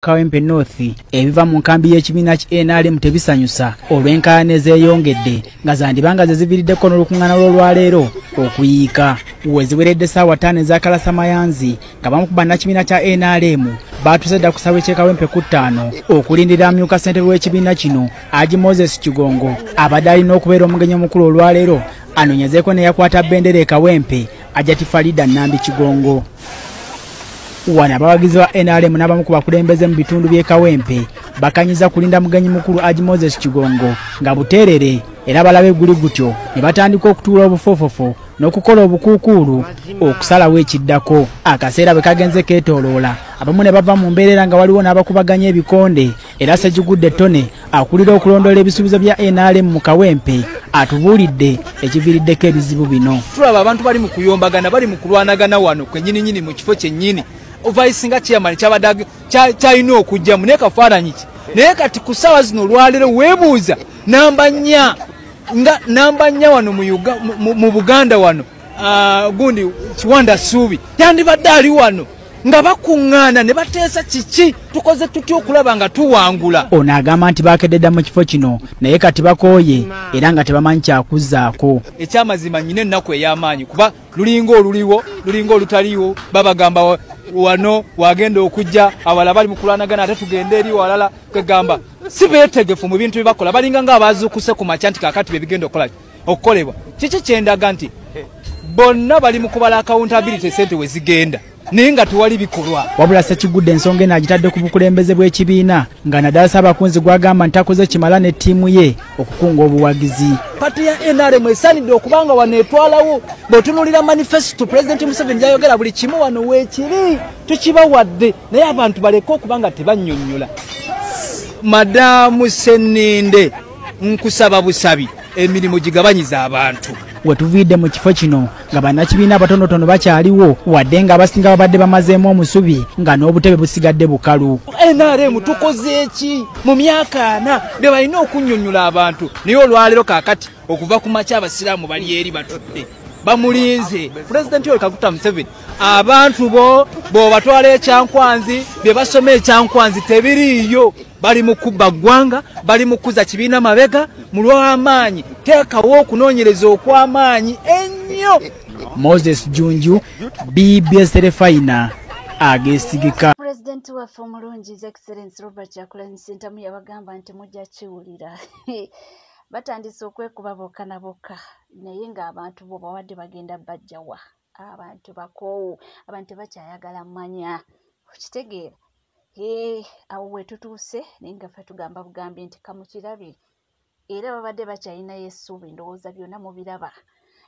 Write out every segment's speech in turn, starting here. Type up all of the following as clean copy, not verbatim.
Kawempe North ebiva mu nkambi y'ekibiina ki NRM tebisanyusa olw'enkaayana ezeeyongedde nga zandibanga ze ziviiriddeko n'olukuŋŋaana lw'olwaleero okuyiika. Weziweredde ssaawa 5 ez'akalasa mayanzi nga bamu ku bannakibiina kya NRM baatuuse dda ku ssaawa ky'e Kawempe ku 5 okulindirira amyuka ssentebe w'ekibiina kino Haji Moses Kigongo abadde alina okubeera omugenyi omukulu olwaleero anoonyezeeko ne yakwata bbendera e Kawempe Hajati Farida Nambi Kigongo. Wana abawagizi ba NRM n'abamu ku bakulembeze mu bitundu by'e Kawempe bakanyiza kulinda mugenyi mukulu Haji Moses Kigongo nga buteerere era balabe guli gutyo ne batandika okutuula obufofofo n'okukola obukuukuulu okusalawo ekiddako. Akaseera bwe kagenze keetooloola abamu ne bava mu mbeerera nga waliwo n'abakubaganya ebikonde era Sejjugudde Ttone akulira okulondoola ebisuubizo bya NRM mu Kawempe atubuulidde ekiviiriddeko ebizibu bino. Tulaba abantu bali mu kuyombagana bali mu kulwanagana wano kwennyini mu kifo kyennyini. Vice nga chairman cyabadaga cyayina okujja mu nekafaananyi ki naye kati ku ssaawa zino olwaleero weebuuza namba nnya wano mu Buganda wano gundi Kiwanda Suubi yandibadde ali wano nga bakuŋŋaana ne bateesa kiki tukoze tutya okulaba nga tuwangula. Ono agamba nti bakeddedda mu kifo kino naye kati bakooye era nga tebamanyi kyakuzzaako. Ekyamazima nnyina ennaku ey'amaanyi kuba lulinga oluliwo lulinga olutaliwo babagamba wano wagenda okujja awala bali mu kulwanagana ate tugenda eri walala kwegamba si beetegefu mu bintu byebakola balinga nga abazuukuse ku makya nti kaakati bye bigenda okukolebwa. Kiki kyendaga nti bonna bali mu kubala accountability sente we zigenda naye nga tewali bikolwa. Wabula Ssekigudde ensonga eno agitadde ku bukulembeze bw'ekibiina nga naddala Ssaabakunzi gw'agamba nti takoze kimala ne ttiimu ye okukunga obuwagizi. Pati ya NRM esaanidde okubanga wano etwalawo bw'otunuulira manifesto Pulezidenti Museveni gy'ayogera buli kimu wano weekiri tukibawadde naye abantu baleke okubanga tebannyonnyola. Madaamu Senninde nkusaba busabi emirimu gigabanyiza abantu. Wetuviidde mu kifo kino nga bannakibiina abatonotono bakyaliwo wadde nga abasinga babadde bamazeemu omusubi nga n'obutebe busigadde bukalu. NRM tukoze eki mu myaka 4 bye balina okunnyonnyola abantu naye olwaleero kaakati okuva ku makya abasiraamu bali eri batudde bamulinze Pulezidenti Yoweri Kaguta Museveni. Abantu bw'obatwala ekyankwanzi bye basoma ekyankwanzi tebiriiyo bali mu kubba ggwanga bali mu kuza kibiina mabega mu lw'amaanyi teekawo okunoonyereza okw'amaanyi ennyo. Moses Junju BBS Terefayina ageesigika. Pulezidenti waffe omulungi His Excellency Robert Kyagulanyi Ssentamu yabagamba nti mujja kiwulira batandise okwekuba bokka na bokka naye ng'abantu bo bawadde bagenda bajjawa abantu bakoowu abantu bakyayagala mmanya okitegeera. Awo wetutuuse naye nga ffe tugamba bugambi nti kamukirabire era babadde bakyalinayo essuubi ndowooza byonna mubiraba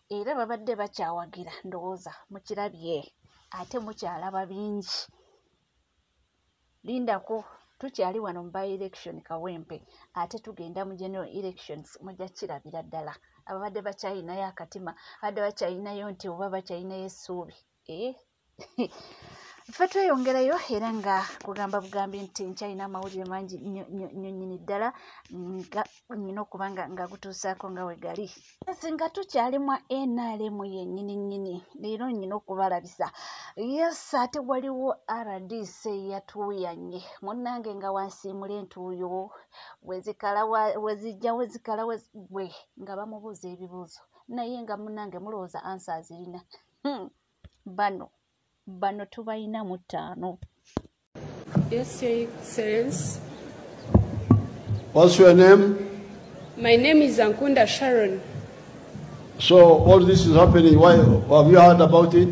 era babadde bakyawagira ndowooza mukirabye ate mukyalaba bingi. Lindako tukyali wano mu by-election Kawempe ate tugenda mu general elections mujja kirabira ddala ababadde bakyalinayo akatima abadde bakyalinayo nti oba bakyalinayo essuubi. Ffe tweyongerayo era nga kugamba bugambi nti nkyalina amawulire mangi nnyonnyini ddala nga nnyina okuba nga gutuusaako nga we gali. Nga tukyali mu NRM yennyini leero nnyina okubalabisa. Yes, ate waliwo RDC yatuuyanye munnange nga wansiimula entuuyo wezikala we nga bamubuuza ebibuuzo naye nga munnange mulowooza ansa azirina. Bano tubayina mu 5. Yes, Your Excellency. What's your name? My name is Ankunda Sharon. So all this is happening. Why have you heard about it?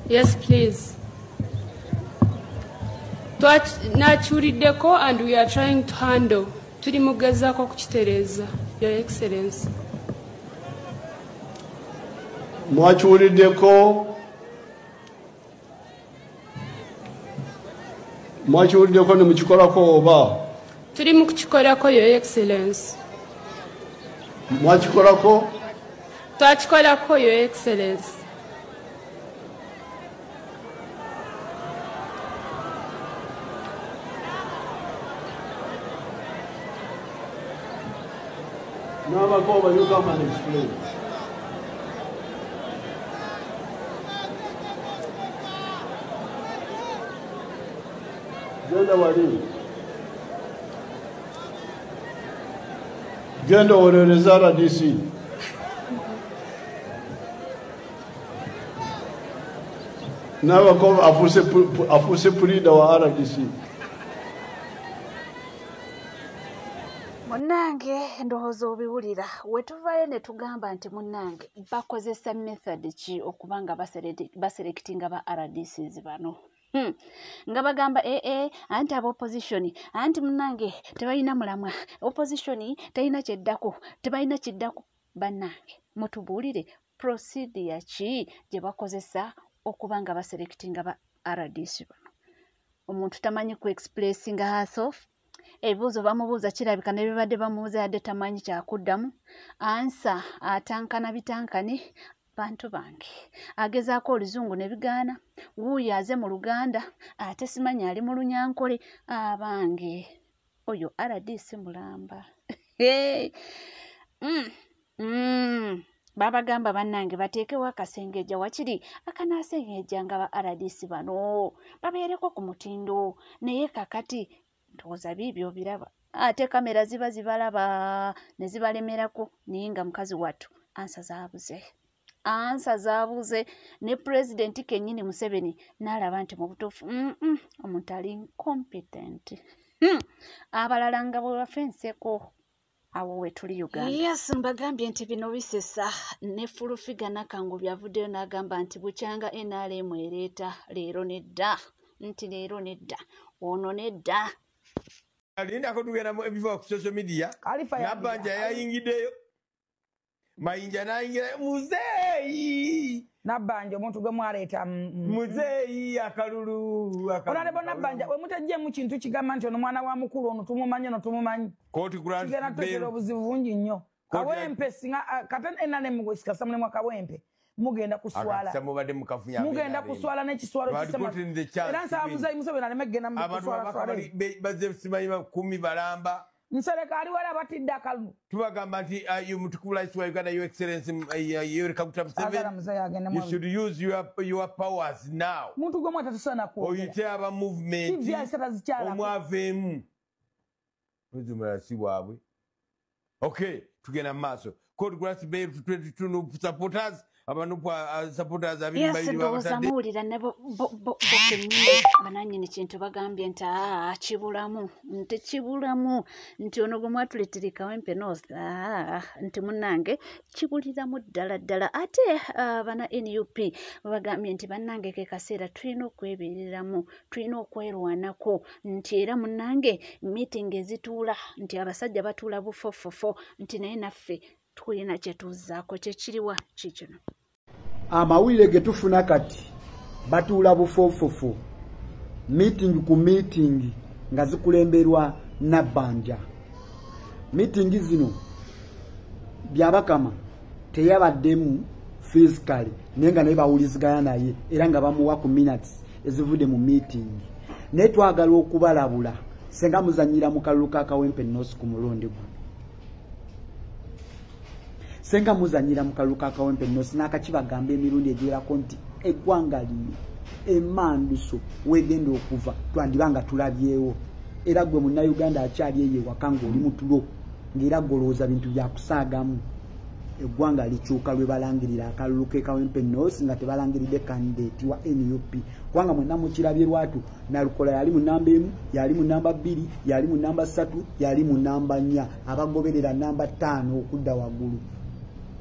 Yes, please. Nachurideko and we are trying to handle. Turi mugezako kukitereza, Your Excellency. Mwachurideko ne mukikolako oba? Turi mu kukikolako, Your Excellency. Mwakikolako? Twakikolako, Your Excellency. Nabagomba, you come and explain. Genda wali. Genda olereza RDC. Nawe ko afuse pulida wa RDC. Munnange ndowooza obiwulira wetuvayo ne tugamba nti munnange bakozesa method ki okubanga baselectinga ba RDCs bano nga bagamba anti aba opposition anti munnange tebalina mulamwa opposition talina kyeddako tebalina kiddako bannange mutubuulire procedure ki gye bakozesa okubanga baselectinga ba RDC bano omuntu tamanyi ku expressinga herself ebibuuzo bamubuuza kirabika ne bibadde bamubuuza yadde tamanyi kyakuddamu ansa atankana bitankane bantu bange agezaako oluzungu ne bigaana wuuyo aze mu Luganda ate simanyi ali mu Lunyankole abange oyo RDC mulamba babagamba bannange bateekewo akasengeja wakiri akanasengejanga ba RDC bano babeereko ku mutindo naye kakati ndowooza biibyo biraba ate kamera ziba zibalaba ne zibalemerako naye nga mukazi wattu ansa zaabuze ne pulezidenti kennyini Museveni n'alaba nti mu butuufu omuntu ali incompetent abalala nga bwe bafenseko awo we tuli Uganda. Yes, mbagambye nti bino bisesa ne Fulufiga Nakangu byavuddeyo n'agamba nti bukyanga NRM ereeta leero nedda nti leero nedda ono nedda alinda ko tugenda mu ebiva ku social media nabanja yayingideyo mayinja nayingira muzeeyi nabanja omuntu gwe mwaleeta muzeeyi akalulu olale nabanja we mutajje mu kintu kigamba nti ono mwana wa mukulu ono tumumanyi ono tumumanyi koti grant bail obuzibu bungi nnyo kawempe singa kata enane mugwesika samule mwa kawempe mugenda kuswala mugenda kuswala n'ekiswalo kisema era nsabuza Museveni alemegenda mu kuswala baze simanyi 10 balamba nserikali wala batidde akalu tubagamba nti mutukula iswa Uganda your excellency Yoweri Kaguta Museveni you should use your powers now muntu gwe mwatatusana ko oyite aba movement omwavemu uzumira si wabwe okay tugenda maso code grass bay 22 supporters abantu supporters abimbalira bamuulira ne bokenyine bananyini kintu bagambye nti kibulamu nti ono gwe mwatuletera Kawempe North nti munnange kibuliramu ddala ate bana NUP bagambye nti bannange ke kaseera tulina okwebereramu tulina okwerwanako nti era munnange meeting ezituula nti abasajja batuula bufofofo nti naye naffe tulina kyetuzaako kyekiriwa kikino amawulire ge tufuna kati batuula bufofofo meeting ku meeting nga zikulemberwa Nabanja meeting zino byabakama teyabaddemu physically naye nga naye bawulizigana naye era nga bamuwa ku minutes ezivudde mu meeting naye twagala okubalabula senga muzanyira mu kalulu ka Kawempe North ku mulundi guno senga muzanyira mu kalulu ka Kawempe North n'akakibagamba emirundi egiwerako nti eggwanga lino emanduso wegenda okuva twandibanga tulabyewo era gwe munnayuganda akyali eyo ewaka ng'oli mutulo ng'era golowooza bintu byakusaagamu eggwanga likyuka lwe balangirira akalulu ke Kawempe North nga tebalangiridde candidate wa NUP kubanga mwenna mukirabye lwatu Nalukola yali mu namba 1 yali mu namba 2 yali mu namba 3 yali mu namba 4 abagoberera namba 5 okudda waggulu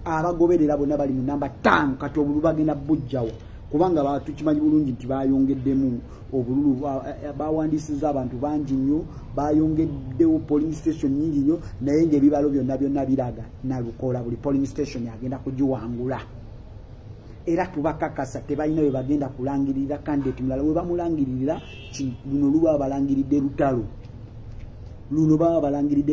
abagoberera bonna bali mu namba 5 kati obululu bagenda bujjawo kubanga abantu kimanyi bulungi nti bayongeddemu obululu bawandiisiza abantu bangi nnyo bayongeddewo polling station nyingi nnyo naye ng'ebibalo byonna biraga Nalukola buli polling station agenda kugiwangula era tubakakasa tebalina we bagenda kulangirira candidate mulala we bamulangiririra luno luba balangiridde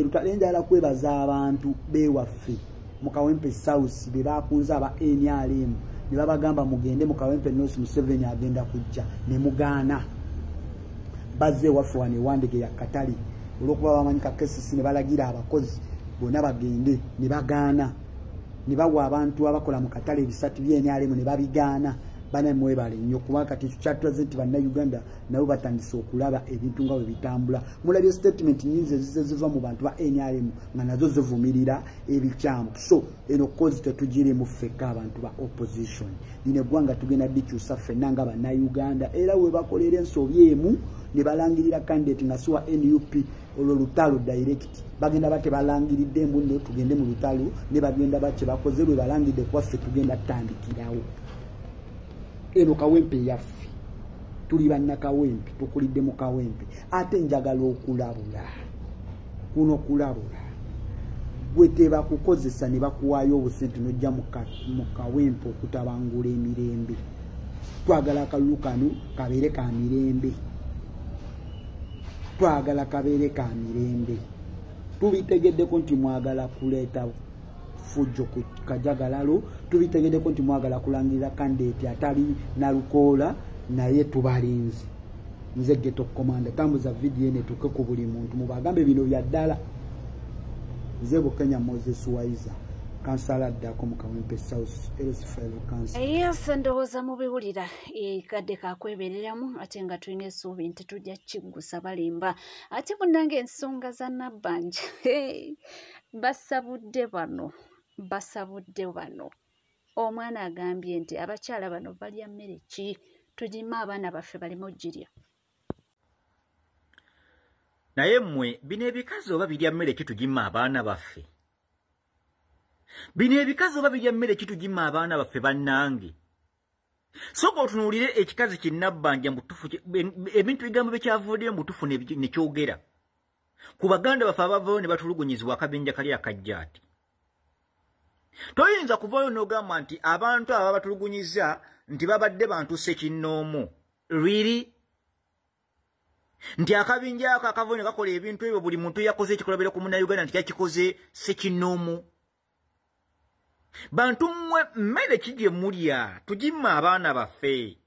lutalo enjala kwebaza abantu bewaffe mu Kawempe South be bakunza aba NRM ne babagamba mugende mu Kawempe North Museveni agenda kujja ne mugaana bazze waffe wane wandege ya Katali olwokuba bamanyika KCC ne balagira abakozi bonna bagende ne bagaana ne bawa abantu abakola mu Katale ebisatu bye NRM ne babigaana bana mwebale nnyo kuba kati kyatulaze nti bannayuganda nabo batandise okulaba ebintu nga bwe bitambula. Mulabye statement nyingi ziva mu bantu ba NRM nga nazo zivumirira ebikyamu. So eno kozi tetugire mu ffeka abantu ba opposition. Lino eggwanga tugenda dikyusa ffenna nga bannayuganda era we bakolera ensobi emu ne balangirira candidate nga siwa NUP olwo lutalo direct bagenda bate balangiridde mbundo tugende mu lutalo ne bagenda bache bakoze lwe balangidde kwaffe tugenda tandikirawo. Eno Kawempe yaffe tuli banna Kawempe tukulidde mu Kawempe ate njagala okulabula kuno kulabula gweteba kukozesa ne bakuwaayo obusente nojja mu Kawempe okutabangula emirembe. Twagala akalulu kano kabeere ka mirembe. Twagala kabeere ka mirembe. Tubitegeddeko nti mwagala kuleeta fujjo ku Kajagalalo. Tubitegeddeko nti mwagala kulangirira candidate atali na lukoola naye tubalinzi. Nze Geto Commander tambuza video ene tuke ku buli muntu mubagambe bino bya ddala. Nze Bukenya Moses Waiza kansala ddako mu Kawempe South Elizabeth Council. Yes, ndowooza mubiwulira kadde kakwebereramu ate nga tulina essuubi nti tujja kiggusa balimba. Ate munnange ensonga za Nabbanja basabudde bano. Omwana agambye nti abakyala bano balya mmere ki tugima abaana baffe balimo ogirya. Naye mmwe bino ebikazi oba birya mmere ki tugima abaana baffe? Bino ebikazi oba birya mmere ki tugima abaana baffe bannange? Soka otunuulire ekikazi ki Nabbanja mbutufu ebintu bigambo byekyavudde mbutufu ne kyogera. Ku baganda baffe abavayo ne batulugunyizibwa akabinja kali akajjaati. Toyinza kuvaayo n'ogamba nti abantu aba batulugunyiza nti babadde bantu sekinnoomu. Really? Nti akabinja ako akavayo ne kakola ebintu ebyo buli muntu yakoze ekikolabiro ku munnayuganda nti yakikoze sekinnoomu. Bantu mmwe mmere ki gye mulya tugimma abaana baffe?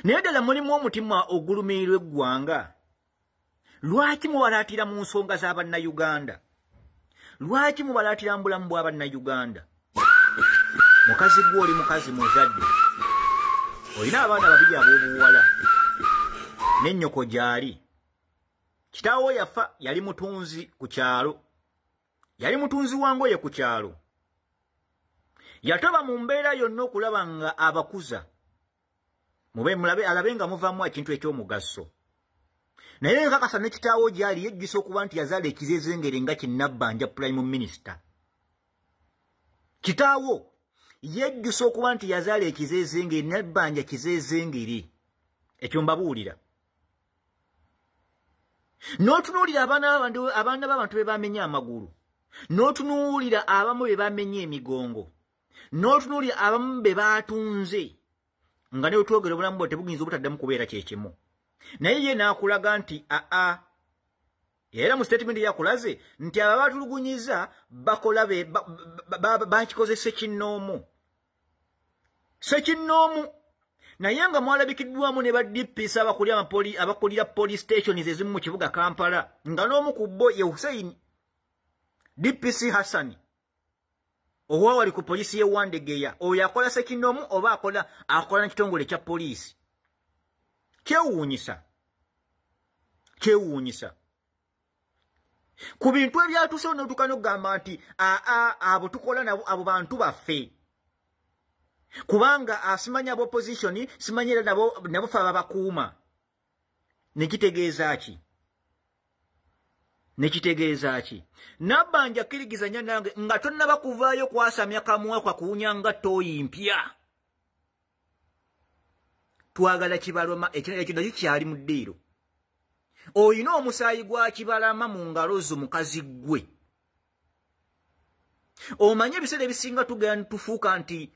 Naye ddala mulimu omutima ogulumirirwa eggwanga. Lwaki mubalaatira mu nsonga z'abannayuganda? Lwaki mubalaatira mu bulamu bw'abannayuganda? Mukazi gwe oli mukazi muzadde. Olina abaana babiri ab'obuwala. N'ennyoko gy'ali. Kitaawo yafa yali mutunzi ku kyalo. Yali mutunzi wa ngoye ku kyalo. Yatoba mu mbeera yonna okulaba nga abakuza. Alabe nga muvaamu ekintu eky'omugaso. Naye nkakasa ne kitaawo gy'ali yejjusa okuba nti yazaala ekizeezengere nga Nabbanja Prime Minister. Kitaawo yejjusa okuba nti yazaala ekizeezengere Nabbanja kizeezengere. Ekyo mbabuulira. N'otunuulira abaana b'abantu be bamenya amagulu. N'otunuulira abamu be bamenya emigongo. N'otunuulira abamu be baatunze. Nga ne otwogera obulamu bwo tebugiyinza obutaddamu kubeera kyekimu. Naye ye n'akulaga nti era mu statement yakulaze nti aba batulugunyiza bakola bakikoze sekinnoomu. Sekinnoomu. Naye nga mwalabikiddwamu ne ba DPS abakulira police stations ezimu mu kibuga Kampala nga n'omu ku bo ye Hussein DPS Hassan owa wali ku polisi ye Wandegeya oyo akola sekinnoomu oba akola n'ekitongole kya poliisi. Kyewuunyisa. Ku bintu ebyatuuse n'otuuka n'okugamba nti abo tukola nabo abo bantu baffe. Kubanga asimanya abo opposition simanyira nabo fe ababakuuma. Nekitegeeza ki? Nabbanja kirigizanya nange nga tonnaba kuvaayo kwasamya kamwa kwa kuwunya nga ttooyi mpya. Twagala Kibalama ekyo nakyo kyali mu ddiiro. Oyina omusaayi gwa Kibalama mu ngalo zo mukazi gwe. Omanye ebiseera ebisinga tugenda tufuuka nti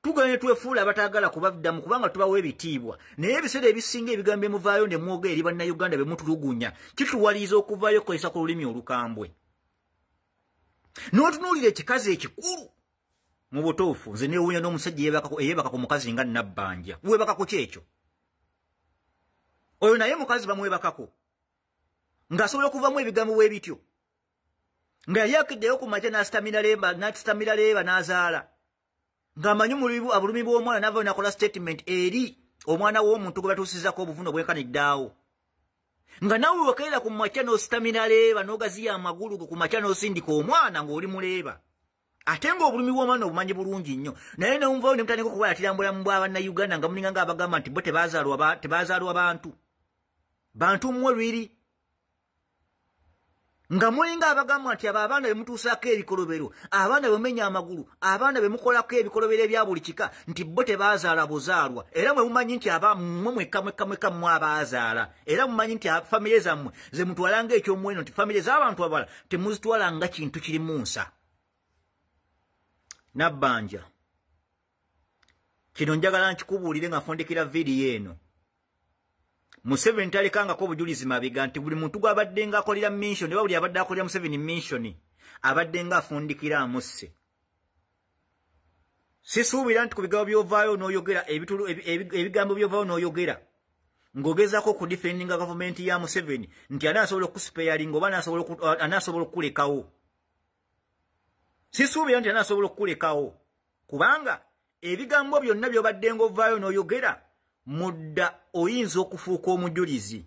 tugenda twefuula abataagala kubaddamu kubanga tubawo ebitiibwa. Naye ebiseera ebisinga ebigambo emuvaayo ne mwogera eri bannayuganda be mutulugunya kituwaliza okuvaayo okukozesa ku lulimi olukambwe. N'otunuulira ekikazi ekikulu. Mu butuufu nze neewuunya n'omusajja eyeebaka ku mukazi nga Nabbanja. Weebakako kyekyo. Oyo naye mukazi bamwebakako. Ng'asobola okuvamu ebigambo bwe bityo. Nga yali akiddeyo ku makya n'asitamira leeba n'azaala. ngamanyi abulumi bw'omwana nava nakola statement eri omwana w'omuntu gwe batuusizako obuvuno bwenkaniddeawo nga nawe wakeera ku makya n'ositamina leeba n'ogaziya amagulu ku makya n'osindika omwana ng'oli muleeba ate ng'obulumi bw'omwana obumanyi bulungi nnyo naye newumvayo ne mutandika okubalatira mu bulamu bw'abannayuganda nga mulinga ng'abagamba nti bo tebazaalwa bantu mmwe lwiri nga mulinga abagamba nti abo abaana be mutuusaako ebikolobero abaana be mumenya amagulu abaana be mukolako ebikolobero ebya buli kika nti bo tebazaala buzaalwa era mwe mumanyi nti mmwe mwekka mmwe abazaala era mumanyi nti famire zammwe ze mutwalanga ekyomuweno nti famire z'abantu abala temuzitwalanga kintu kiri mu nsa Nabbanja kino njagala nkikubuulire nga nfundikira vidiyo eno Museveni talekangako obujulizi mabega nti buli muntu gw'abadde ng'akolera mission oba buli abadde akolera Museveni mission abadde ng'afundikira amusse. Sisuubira nti ku bigambo by'ovaayo n'oyogera ebigambo by'ovaayo n'oyogera ng'ogezaako okudifendinga gavumenti ya Museveni nti anaasobola okusipeyalinga oba anaasobola okukulekawo. Sisuubira nti anaasobola okukulekawo kubanga ebigambo byonna by'obadde ng'ovaayo n'oyogera mudda oyinza okufuuka omujulizi.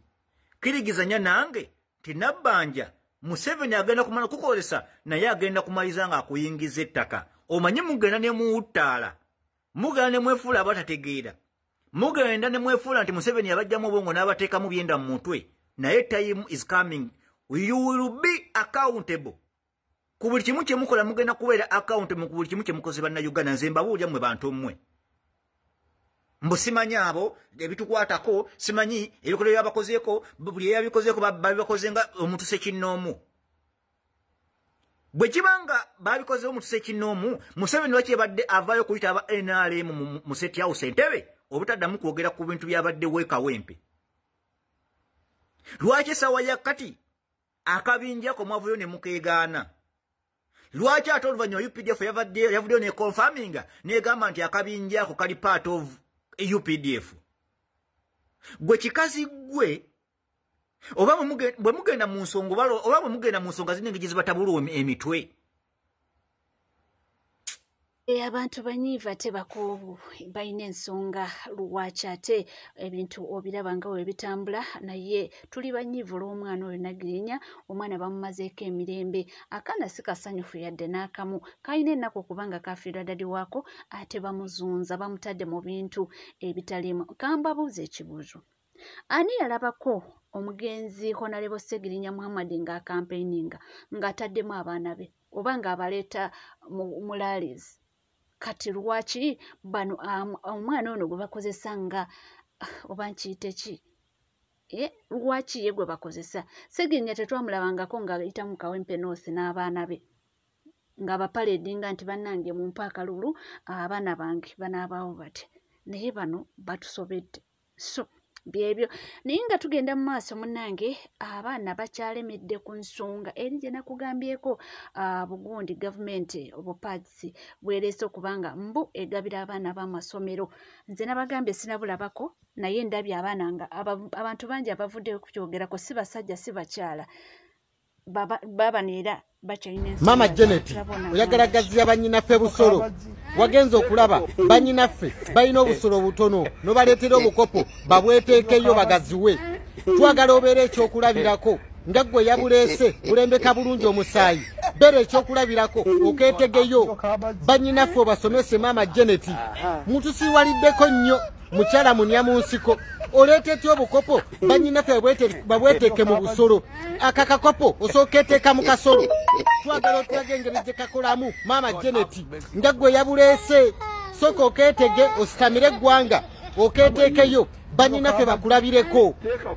Kirigizanya nange ti Nabbanja Museveni agenda kumala kukolesa naye agenda kumaliza nga akuyingiza ettaka. Omanyi mugenda ne muwuttaala. Mugenda ne mwefuula abatategeera. Mugenda ne mwefuula nti Museveni abajjamu obwongo n'abateekamu byenda mu mutwe. Naye time is coming. You will be accountable. Ku buli kimu kye mukola mugenda kubeera accountable ku buli kimu kye mukoze bannayuganda. Nze mbabuulya mmwe bantu mmwe. Mbu simanyi abo ebitukwatako simanyi ebikolwa byabakozeeko buli eyabikozeeko babikoze nga omuntu sekinnoomu. Bwe kibanga babikoze omuntu sekinnoomu Museveni lwaki yabadde avaayo okuyita aba NRM mu State House Entebbe obutaddamu kwogera ku bintu byabadde weekawempe. Lwaki essaawa ya kati akabinjako mwavuyo ne mukeegaana. Lwaki ate oluvannyuma UPDF yavuddeyo ne confirminga negamba nti akabinjako kali part of UPDF. Gwe kikazi gwe oba bwe mugenda mu nsonga oba bwe mugenda mu nsonga zino engeri zibatabula emitwe. Abantu banyiiva tebakoobu balina ensonga lwaki ate ebintu obiraba nga we bitambula naye tuli banyiivu olw'omwana oyo Nagirinya omwana bamumazeeko emirembe akaana si kasanyufu yadde n'akamu kalina ennaku kubanga kafiirwa dadi waako ate bamuzunza bamutadde mu bintu ebitaliimu. Kambabuuza ekibuuzo ani yalabako omugenzi Honorable Segirinya Muhammad ng'akampeininga ng'ataddemu abaana be oba ng'abaleeta mu rallies? Kati lwaki bano omwana ono gwe bakozesa nga oba nkiyite ki lwaki ye gwe bakozesa? Segirinya tetwamulabangako ng'ayita mu kawempe noosi n'abaana be nga bapaledinga nti bannange mumpe akalulu abaana bange banaabaawo bati naye bano batusobedde. So byebyo naye nga tugenda mu maaso munnange abaana bakyalemedde ku nsonga eri gye nakugambyeko Bugundi gavumenti obupaadisi bwereese okubanga mbu egabira abaana b'amasomero. Nze nabagambye sinabulabako naye ndabye abaana nga abantu bangi abavuddeyo kukyogerako si basajja si bakyala baba neera bakyalina ensonga. Mama Janet oyagalagazya bannyinaffe busolo wagenza okulaba bannyinaffe balina obusolo butono n'obaleetera obukopo babweteekeyo bagaziwe. Twagala obeera ekyokulabirako nga ggwe yabuleese bulembeka bulungi omusaayi beera ekyokulabirako okeetegeyo bannyinaffe obasomese. Mama Janet mutusiwaliddeko nnyo mukyala munya mu nsiko oleeteti obukopo bannyinaffe babweteeke mu busolo. Akakakopo osooka eteeka mu kasolo. Twagala otulage engeri gye kakolamu. Mama Janet nga ggwe yabuleese sooka okeetege ositamire eggwanga okeeteekeyo bannyinaffe bakulabireko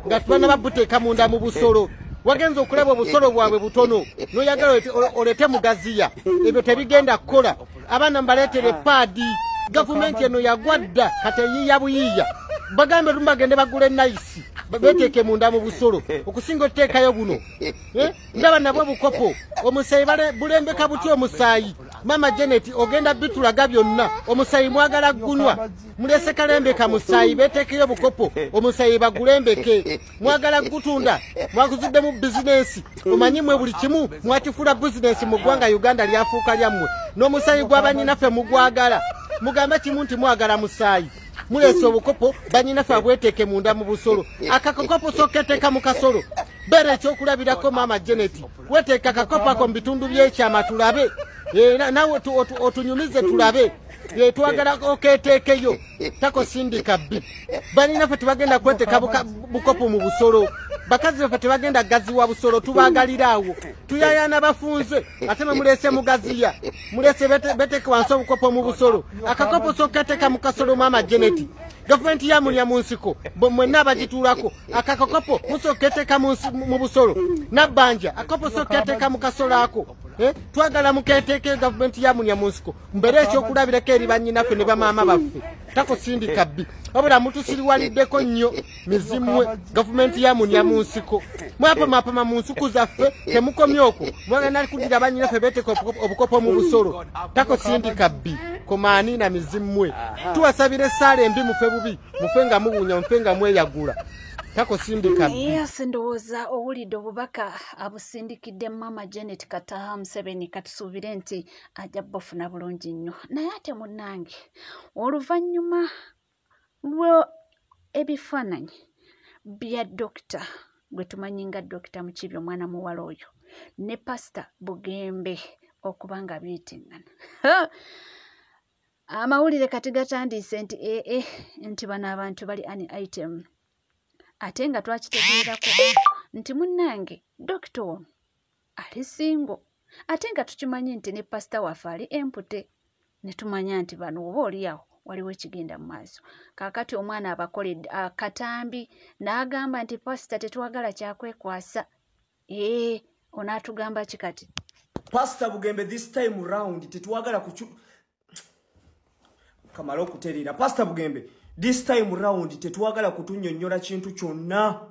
nga tubana babuteeka munda mu busolo. Wagenza okulaba obusolo bwabwe butono n'oyagala oleete mugaziya ebyo tebigenda kukola. Abaana mbaleetere paadi gavumenti eno yagwadda kati eyiiya buyiiya bagambe lumbagende bagule nayisi beteeke munda mu busolo okusinga oteekayo buno ndaba nabwo bukopo omusaayi bulembeka buti omusaayi. Mama Janet ogenda bitulaga byonna omusaayi mwagala gunywa mulese kalembeka musaayi beteekeyo bukopo omusaayi bagulembeke mwagala gutunda mwakuzudde mu bizinesi omanyi mwe buli kimu mwatifula bizinesi mu ggwanga Uganda lyafuuka lyammwe n'omusaayi gw'abannyinaffe mugwagala mugambe kimunti mwagala musayi mulese obukopo banyinafe abweteke munda mu busolo akakokopo soketeka mu kasolo bere ekyokulabirako mama Janet weteka akakopo ako mu bitundu by'ekyama tulabe nawe otunyumize tulabe twagala oketekeyo tako sindika bbi banyinafe tebagenda kweteka bukopo mu busolo bakazi baffe tebagenda gaziwa busolo tubagaliraawo tuyayana bafunze ate mulese mugaziya mulese beteke wansi obukopo mu busolo akakopo soketeka mu kasolo mama Janet gavumenti yamunya mu nsiko mwenna abagituulako akakokopo musoketeka mu busolo nabbanja akakopo soketeka mu kasolo ako twagala muketeeke gavumenti yamunya mu nsiko mbere ekyokulabirako eri bannyinaffe ne bamaama baffe takosindika bbi wabula mutusiriwaliddeko nnyo mizimwe gavumenti yamunya mu nsiko mwapamapama mu nsuku zaffe temukomye okwo mwagenda kuddira bannyinaffe beeteka obukopo mu busolo takosindika bbi komaani na mizimwe tuwasabira essaala embi mufe bubi mufe nga muwunya mufe nga mweyagula takosindika bbi ndowooza owulidde obubaka abusindikidde mama Janet Kataha Museveni katusuubire nti ajja bufuna bulungi nnyo naye ate munnange oluvannyuma lwe ebifaananyi bya dokita gwe tumanyi nga dokita Mukiibi omwana muwala oyo ne pasita Bugembe okuba nga biyitingana amawulire kati gatandiise nti nti bano abantu bali ani item ate nga twakitegeerako nti munnange dokita ono ali singo ate nga tukimanyi nti ne pasita waffe ali empute ne tumanya nti bano oba oliawo waliwo ekigenda mu maaso kaakati omwana abakoledde akatambi n'agamba nti pasita tetwagala kyakwekwasa onaatugamba ki kati Pastor Bugembe this time round tetwagala kamala okutereera Pastor Bugembe this time round tetwagala kutunyonnyola kintu kyonna.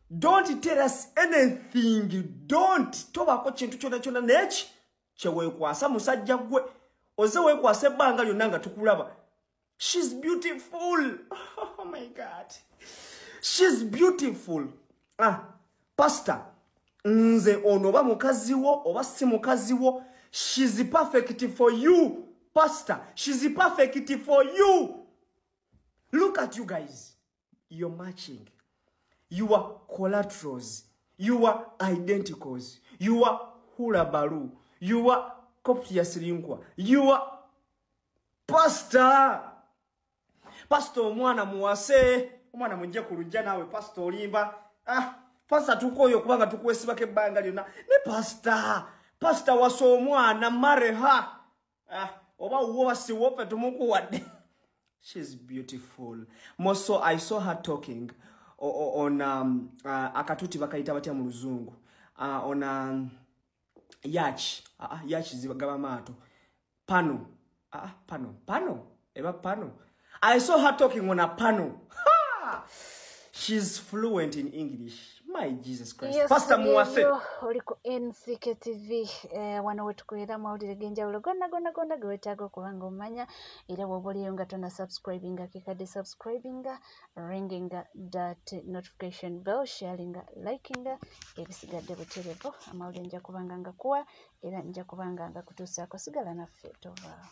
Don't tell us anything. Don't tobako kintu kyonna neki kyeweekwasa musajja gwe oze weekwasa ebbanga lyonna nga tukulaba. She's beautiful. Oh my God. She's beautiful. Pastor nze onoba mukazi wo oba si mukazi wo, she's perfect for you. Pastor, she's perfect for you. Look at you guys. You're matching. You are collaterals. You are identicals. You are hula baru. You are copious lingua. You are Pastor. Pastor mwana muwase. Mwana mwenje kulujja nawe pastor olimba. Pastor tukoyo kubanga tukwesibake ebbanga lyonna. Ne pastor. Pastor waso omwana mareha. Oba uwa siwope tumukuwadde. She's beautiful. Moso I saw her talking on akatuti bakayita batya mu luzungu. On yachi. Yachi zibagaba maato. Pano. Pano. Eba pano. I saw her talking on a pano. She's fluent in English. My Jesus Christ. Yes, Pastor Muwase. Oliko NCK TV. Wano wetukwera mawulire genjawulo gonna gwetaaga okubanga omanya era bw'oba oliyo nga tonna subscribinga kikadde subscribinga, ringinga that notification bell, sharinga, likinga ebisigadde buterevu amawulire nja kubanga nga kuwa era nja kubanga nga kutuusaako sigala naffe tovaawo.